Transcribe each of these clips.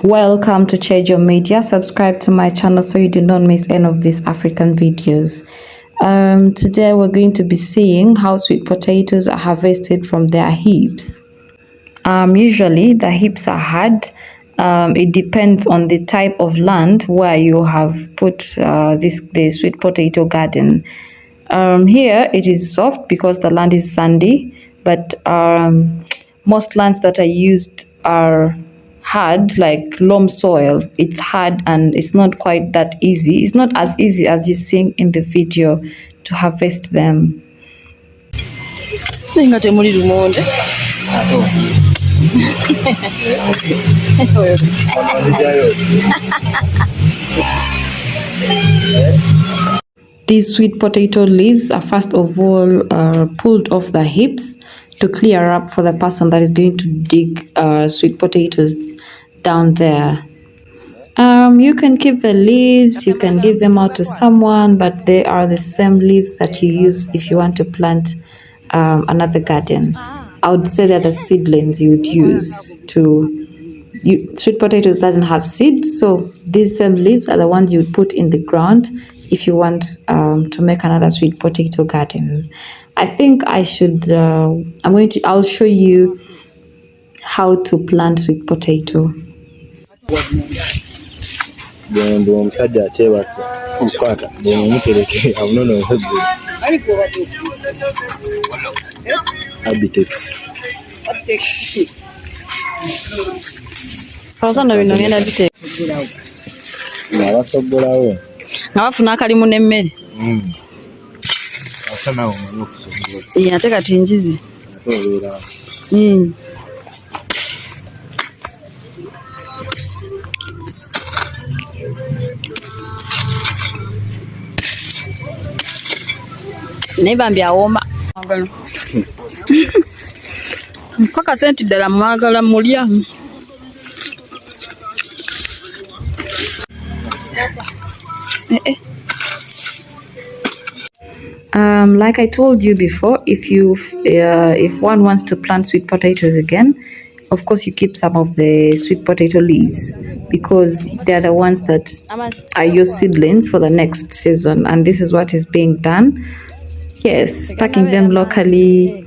Welcome to Chejo Media. Subscribe to my channel so you do not miss any of these African videos. Today we're going to be seeing how sweet potatoes are harvested from their hips. Usually the hips are hard. It depends on the type of land where you have put the sweet potato garden. Here it is soft because the land is sandy, but most lands that are used are hard, like loam soil. It's hard and it's not quite that easy. It's not as easy as you see in the video to harvest them. These sweet potato leaves are first of all pulled off the hips to clear up for the person that is going to dig sweet potatoes down there. You can keep the leaves, you can give them out to someone, but they are the same leaves that you use if you want to plant another garden. I would say they're the seedlings you would use sweet potatoes doesn't have seeds, so these same leaves are the ones you would put in the ground if you want to make another sweet potato garden. I think I'll show you how to plant sweet potato. Ngabafuna akalimu nemmere ate kati njizi naye bambi awooma mpaka senti ddala mwagala mulya. Like I told you before, if one wants to plant sweet potatoes again, of course you keep some of the sweet potato leaves because they're the ones that are your seedlings for the next season, and this is what is being done. Yes, packing them locally.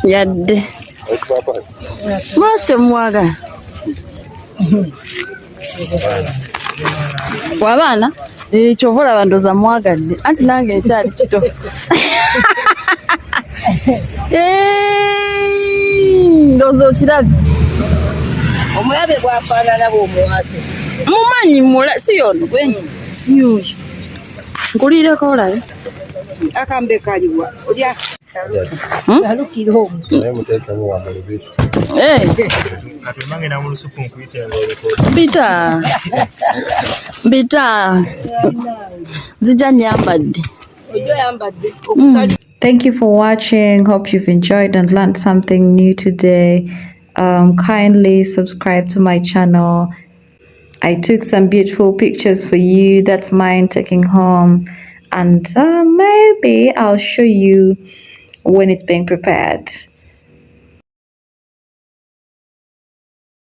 Yadde mwasite muwaga wabaana kyova olaba ndooza mwagadde anti nange ekyali kito ndooza okirabye omulabe bwafaanana bw'omuwase mumanyi si yono gwenyi yuyo nkuliireko olabe akambe kaliwa olya bita zijja nyambadde. Thank you for watching. Hope you've enjoyed and learned something new today. Kindly subscribe to my channel. I took some beautiful pictures for you. That's mine taking home, and maybe I'll show you when it's being prepared.